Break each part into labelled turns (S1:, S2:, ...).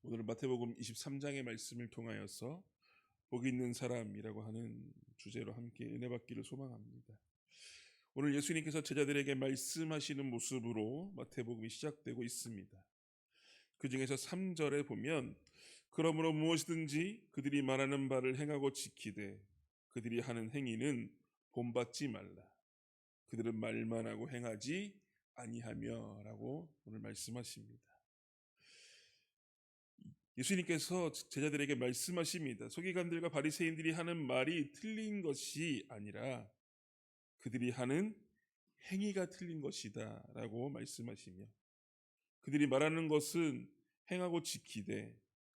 S1: 오늘은 마태복음 23장의 말씀을 통하여서 복 있는 사람이라고 하는 주제로 함께 은혜 받기를 소망합니다. 오늘 예수님께서 제자들에게 말씀하시는 모습으로 마태복음이 시작되고 있습니다. 그 중에서 3절에 보면 그러므로 무엇이든지 그들이 말하는 바를 행하고 지키되 그들이 하는 행위는 본받지 말라. 그들은 말만 하고 행하지 아니하며 라고 오늘 말씀하십니다. 예수님께서 제자들에게 말씀하십니다. 서기관들과 바리새인들이 하는 말이 틀린 것이 아니라 그들이 하는 행위가 틀린 것이다 라고 말씀하시며, 그들이 말하는 것은 행하고 지키되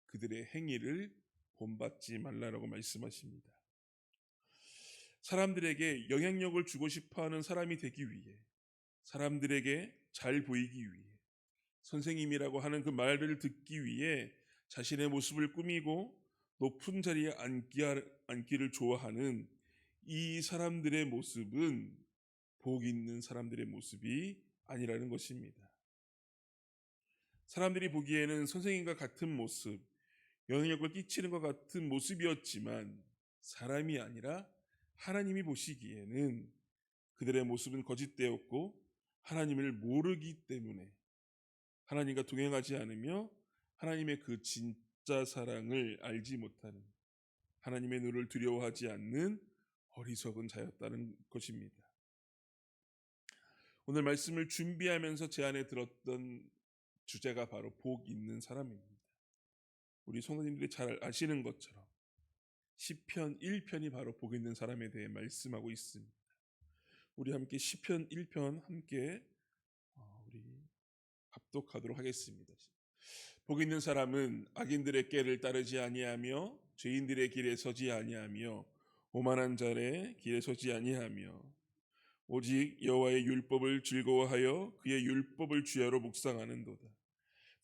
S1: 그들의 행위를 본받지 말라라고 말씀하십니다. 사람들에게 영향력을 주고 싶어하는 사람이 되기 위해, 사람들에게 잘 보이기 위해, 선생님이라고 하는 그 말을 듣기 위해 자신의 모습을 꾸미고 높은 자리에 앉기를 좋아하는 이 사람들의 모습은 복 있는 사람들의 모습이 아니라는 것입니다. 사람들이 보기에는 선생님과 같은 모습, 영향력을 끼치는 것 같은 모습이었지만 사람이 아니라 하나님이 보시기에는 그들의 모습은 거짓되었고 하나님을 모르기 때문에, 하나님과 동행하지 않으며 하나님의 그 진짜 사랑을 알지 못하는, 하나님의 눈을 두려워하지 않는 어리석은 자였다는 것입니다. 오늘 말씀을 준비하면서 제 안에 들었던 주제가 바로 복 있는 사람입니다. 우리 성도님들이 잘 아시는 것처럼 시편 1편이 바로 복 있는 사람에 대해 말씀하고 있습니다. 우리 함께 시편 1편 함께 우리 합독하도록 하겠습니다. 복 있는 사람은 악인들의 꾀를 따르지 아니하며 죄인들의 길에 서지 아니하며 오만한 자의 길에 서지 아니하며 오직 여호와의 율법을 즐거워하여 그의 율법을 주야로 묵상하는도다.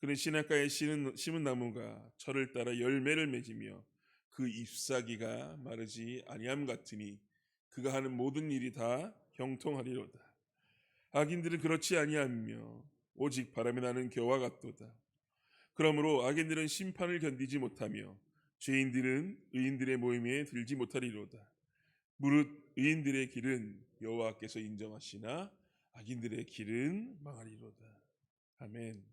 S1: 그는 시냇가에 심은 나무가 철을 따라 열매를 맺으며 그 잎사귀가 마르지 아니함 같으니 그가 하는 모든 일이 다 형통하리로다. 악인들은 그렇지 아니하며 오직 바람이 나는 겨와 같도다. 그러므로 악인들은 심판을 견디지 못하며 죄인들은 의인들의 모임에 들지 못하리로다. 무릇 의인들의 길은 여호와께서 인정하시나 악인들의 길은 망하리로다. 아멘.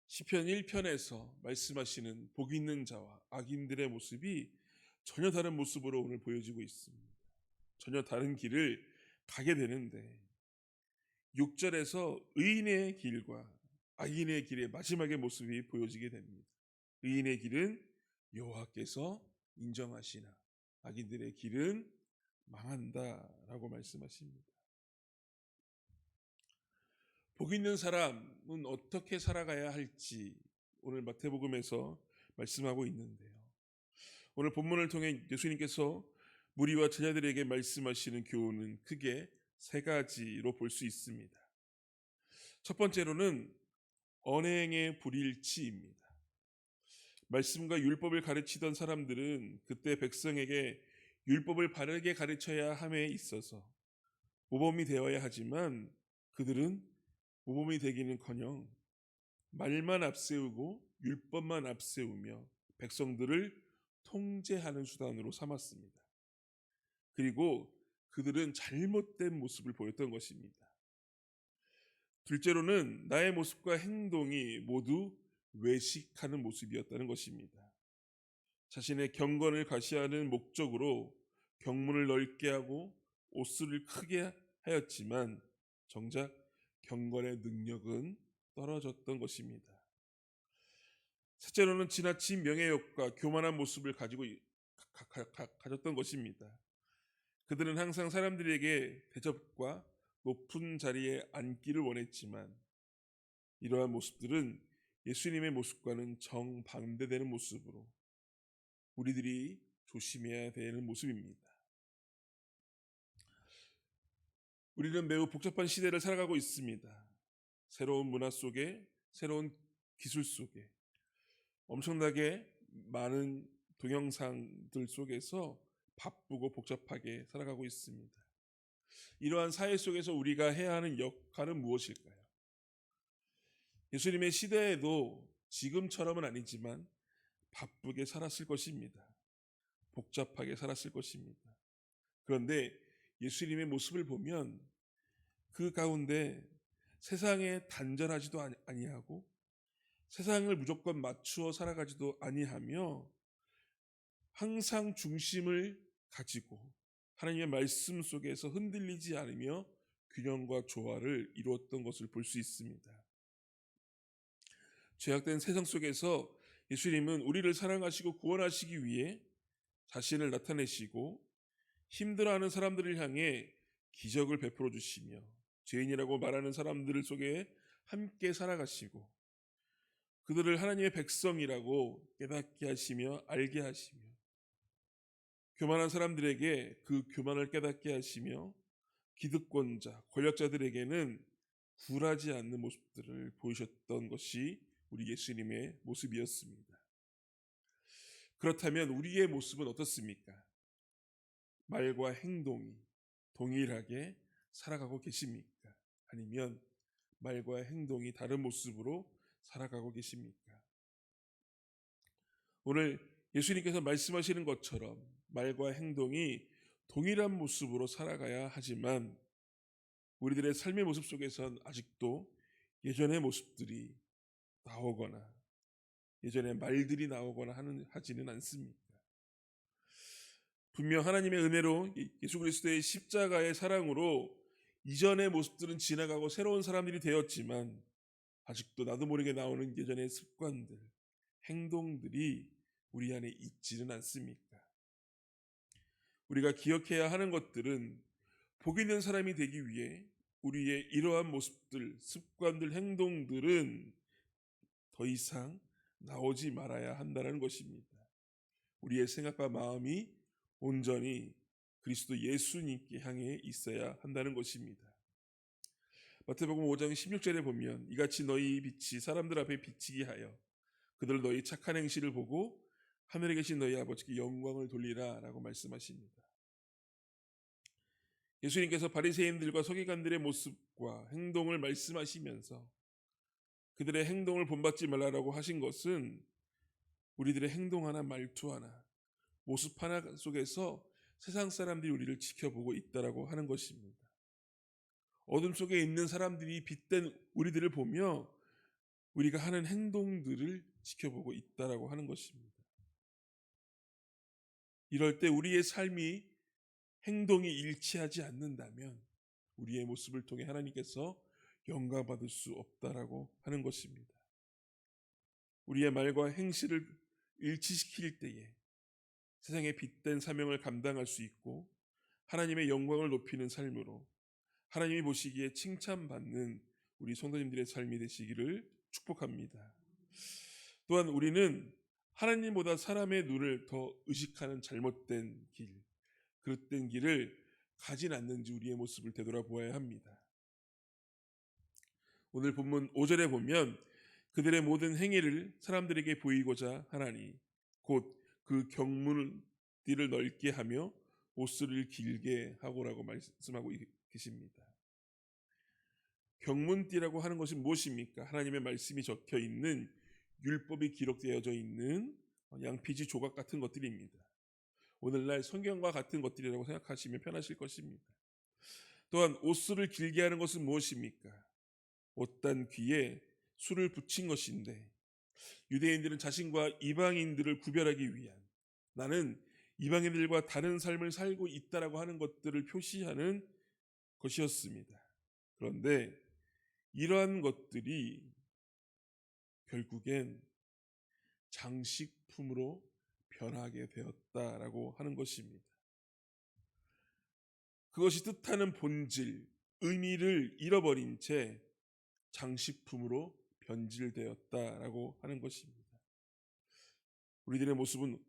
S1: 시편 1편에서 말씀하시는 복 있는 자와 악인들의 모습이 전혀 다른 모습으로 오늘 보여지고 있습니다. 전혀 다른 길을 가게 되는데 6절에서 의인의 길과 악인의 길의 마지막의 모습이 보여지게 됩니다. 의인의 길은 여호와께서 인정하시나 악인들의 길은 망한다라고 말씀하십니다. 복 있는 사람은 어떻게 살아가야 할지 오늘 마태복음에서 말씀하고 있는데요. 오늘 본문을 통해 예수님께서 무리와 제자들에게 말씀하시는 교훈은 크게 세 가지로 볼 수 있습니다. 첫 번째로는 언행의 불일치입니다. 말씀과 율법을 가르치던 사람들은 그때 백성에게 율법을 바르게 가르쳐야 함에 있어서 모범이 되어야 하지만 그들은 모범이 되기는커녕 말만 앞세우고 율법만 앞세우며 백성들을 통제하는 수단으로 삼았습니다. 그리고 그들은 잘못된 모습을 보였던 것입니다. 둘째로는 나의 모습과 행동이 모두 외식하는 모습이었다는 것입니다. 자신의 경건을 과시하는 목적으로 경문을 넓게 하고 옷수를 크게 하였지만 정작 경건의 능력은 떨어졌던 것입니다. 셋째로는 지나친 명예욕과 교만한 모습을 가졌던 것입니다. 그들은 항상 사람들에게 대접과 높은 자리에 앉기를 원했지만 이러한 모습들은 예수님의 모습과는 정반대되는 모습으로 우리들이 조심해야 되는 모습입니다. 우리는 매우 복잡한 시대를 살아가고 있습니다. 새로운 문화 속에, 새로운 기술 속에, 엄청나게 많은 동영상들 속에서 바쁘고 복잡하게 살아가고 있습니다. 이러한 사회 속에서 우리가 해야 하는 역할은 무엇일까요? 예수님의 시대에도 지금처럼은 아니지만 바쁘게 살았을 것입니다. 복잡하게 살았을 것입니다. 그런데 예수님의 모습을 보면 그 가운데 세상에 단절하지도 아니하고 세상을 무조건 맞추어 살아가지도 아니하며 항상 중심을 가지고 하나님의 말씀 속에서 흔들리지 않으며 균형과 조화를 이루었던 것을 볼 수 있습니다. 죄악된 세상 속에서 예수님은 우리를 사랑하시고 구원하시기 위해 자신을 나타내시고 힘들어하는 사람들을 향해 기적을 베풀어 주시며 죄인이라고 말하는 사람들 속에 함께 살아가시고 그들을 하나님의 백성이라고 깨닫게 하시며 알게 하시며 교만한 사람들에게 그 교만을 깨닫게 하시며 기득권자, 권력자들에게는 굴하지 않는 모습들을 보이셨던 것이 우리 예수님의 모습이었습니다. 그렇다면 우리의 모습은 어떻습니까? 말과 행동이 동일하게 살아가고 계십니까? 아니면 말과 행동이 다른 모습으로 살아가고 계십니까? 오늘 예수님께서 말씀하시는 것처럼 말과 행동이 동일한 모습으로 살아가야 하지만 우리들의 삶의 모습 속에선 아직도 예전의 모습들이 나오거나 예전의 말들이 나오거나 하지는 않습니다. 분명 하나님의 은혜로 예수 그리스도의 십자가의 사랑으로 이전의 모습들은 지나가고 새로운 사람들이 되었지만 아직도 나도 모르게 나오는 예전의 습관들, 행동들이 우리 안에 있지는 않습니까? 우리가 기억해야 하는 것들은 복 있는 사람이 되기 위해 우리의 이러한 모습들, 습관들, 행동들은 더 이상 나오지 말아야 한다는 것입니다. 우리의 생각과 마음이 온전히 그리스도 예수님께 향해 있어야 한다는 것입니다. 마태복음 5장 16절에 보면 이같이 너희 빛이 사람들 앞에 비치게 하여 그들 너희 착한 행실을 보고 하늘에 계신 너희 아버지께 영광을 돌리라 라고 말씀하십니다. 예수님께서 바리새인들과 서기관들의 모습과 행동을 말씀하시면서 그들의 행동을 본받지 말라라고 하신 것은 우리들의 행동 하나, 말투 하나, 모습 하나 속에서 세상 사람들이 우리를 지켜보고 있다라고 하는 것입니다. 어둠 속에 있는 사람들이 빛된 우리들을 보며 우리가 하는 행동들을 지켜보고 있다라고 하는 것입니다. 이럴 때 우리의 삶이 행동이 일치하지 않는다면 우리의 모습을 통해 하나님께서 영광 받을 수 없다라고 하는 것입니다. 우리의 말과 행실을 일치시킬 때에 세상의 빛된 사명을 감당할 수 있고 하나님의 영광을 높이는 삶으로 하나님이 보시기에 칭찬받는 우리 성도님들의 삶이 되시기를 축복합니다. 또한 우리는 하나님보다 사람의 눈을 더 의식하는 잘못된 길, 그릇된 길을 가진 않는지 우리의 모습을 되돌아보아야 합니다. 오늘 본문 5절에 보면 그들의 모든 행위를 사람들에게 보이고자 하나니 곧 그 경문띠를 넓게 하며 옷을 길게 하고라고 말씀하고 계십니다. 경문띠라고 하는 것이 무엇입니까? 하나님의 말씀이 적혀 있는 율법이 기록되어져 있는 양피지 조각 같은 것들입니다. 오늘날 성경과 같은 것들이라고 생각하시면 편하실 것입니다. 또한 옷술을 길게 하는 것은 무엇입니까? 옷단 귀에 술을 붙인 것인데 유대인들은 자신과 이방인들을 구별하기 위한 나는 이방인들과 다른 삶을 살고 있다라고 하는 것들을 표시하는 것이었습니다. 그런데 이러한 것들이 결국엔 장식품으로 변하게 되었다라고 하는 것입니다. 그것이 뜻하는 본질, 의미를 잃어버린 채 장식품으로 변질되었다라고 하는 것입니다. 우리들의 모습은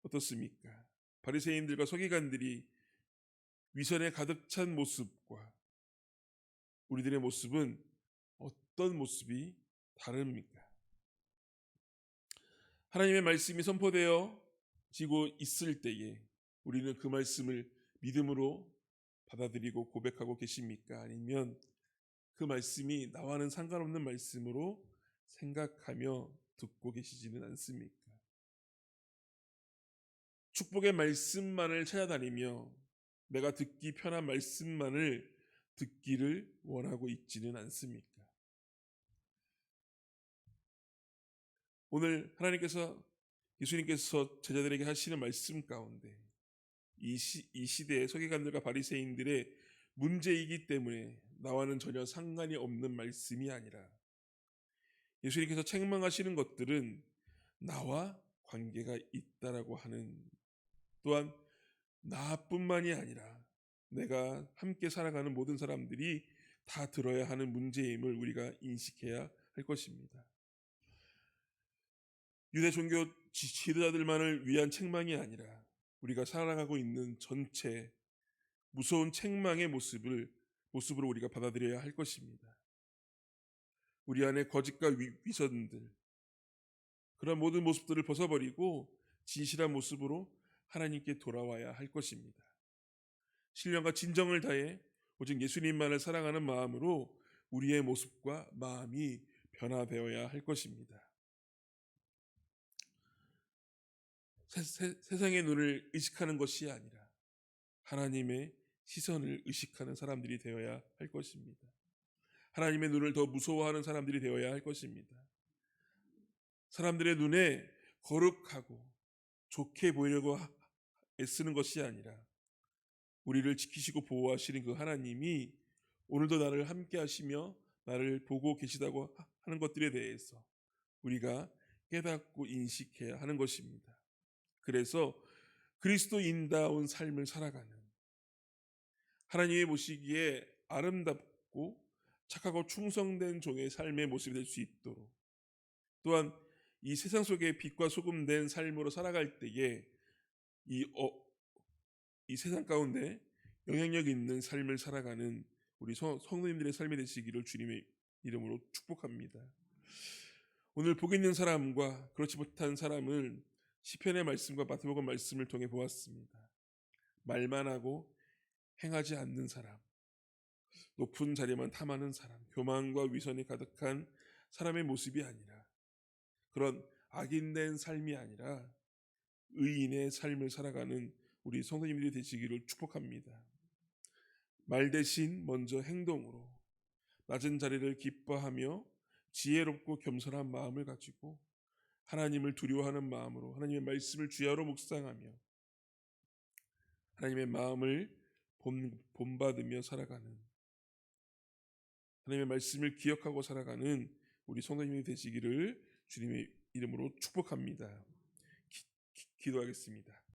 S1: 어떻습니까? 바리새인들과 서기관들이 위선에 가득 찬 모습과 우리들의 모습은 어떤 모습이 다릅니까? 하나님의 말씀이 선포되어지고 있을 때에 우리는 그 말씀을 믿음으로 받아들이고 고백하고 계십니까? 아니면 그 말씀이 나와는 상관없는 말씀으로 생각하며 듣고 계시지는 않습니까? 축복의 말씀만을 찾아다니며 내가 듣기 편한 말씀만을 듣기를 원하고 있지는 않습니까? 오늘 하나님께서 예수님께서 제자들에게 하시는 말씀 가운데 이 시대의 서기관들과 바리새인들의 문제이기 때문에 나와는 전혀 상관이 없는 말씀이 아니라 예수님께서 책망하시는 것들은 나와 관계가 있다라고 하는, 또한 나뿐만이 아니라 내가 함께 살아가는 모든 사람들이 다 들어야 하는 문제임을 우리가 인식해야 할 것입니다. 유대 종교 지도자들만을 위한 책망이 아니라 우리가 살아가고 있는 전체 무서운 책망의 모습으로 우리가 받아들여야 할 것입니다. 우리 안에 거짓과 위선들, 그런 모든 모습들을 벗어버리고 진실한 모습으로 하나님께 돌아와야 할 것입니다. 신령과 진정을 다해 오직 예수님만을 사랑하는 마음으로 우리의 모습과 마음이 변화되어야 할 것입니다. 세상의 눈을 의식하는 것이 아니라 하나님의 시선을 의식하는 사람들이 되어야 할 것입니다. 하나님의 눈을 더 무서워하는 사람들이 되어야 할 것입니다. 사람들의 눈에 거룩하고 좋게 보이려고 애쓰는 것이 아니라 우리를 지키시고 보호하시는 그 하나님이 오늘도 나를 함께 하시며 나를 보고 계시다고 하는 것들에 대해서 우리가 깨닫고 인식해야 하는 것입니다. 그래서 그리스도인다운 삶을 살아가는, 하나님이 보시기에 아름답고 착하고 충성된 종의 삶의 모습이 될 수 있도록, 또한 이 세상 속에 빛과 소금 된 삶으로 살아갈 때에 이 세상 가운데 영향력 있는 삶을 살아가는 우리 성도님들의 삶이 되시기를 주님의 이름으로 축복합니다. 오늘 복 있는 사람과 그렇지 못한 사람을 시편의 말씀과 마태복음 말씀을 통해 보았습니다. 말만 하고 행하지 않는 사람, 높은 자리만 탐하는 사람, 교만과 위선이 가득한 사람의 모습이 아니라, 그런 악인된 삶이 아니라 의인의 삶을 살아가는 우리 성도님들이 되시기를 축복합니다. 말 대신 먼저 행동으로 낮은 자리를 기뻐하며 지혜롭고 겸손한 마음을 가지고 하나님을 두려워하는 마음으로 하나님의 말씀을 주야로 묵상하며 하나님의 마음을 본받으며 살아가는, 하나님의 말씀을 기억하고 살아가는 우리 성도님이 되시기를 주님의 이름으로 축복합니다. 기도하겠습니다.